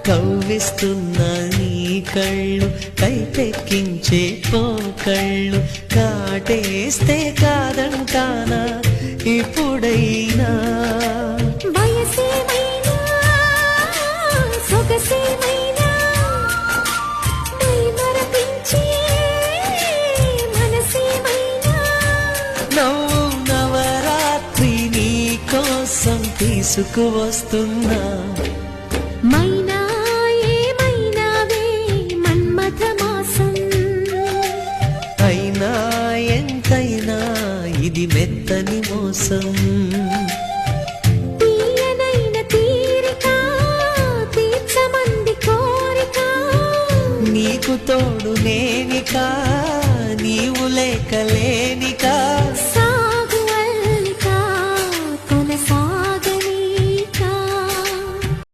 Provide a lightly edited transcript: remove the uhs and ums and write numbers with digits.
కవ్విస్తున్న నీ కళ్ళు కైపెక్కించే పోకళ్ళు కాటేస్తే కాదంటానా ఇప్పుడైనా వయసేమైనా సొగసేమైనా మైమరపించే మనసేమైనా నవ్వు నవరాత్రి నీ కోసం తీసుకువస్తున్నా మైనా ఏమైనావే మన్మథ మాసం అయినా ఎంతైనా ఇది మెత్తని మోసం తీయనైన తీరిక తీర్చమంది కోరిక నీకు తోడు నేనిక నీవు లేకలే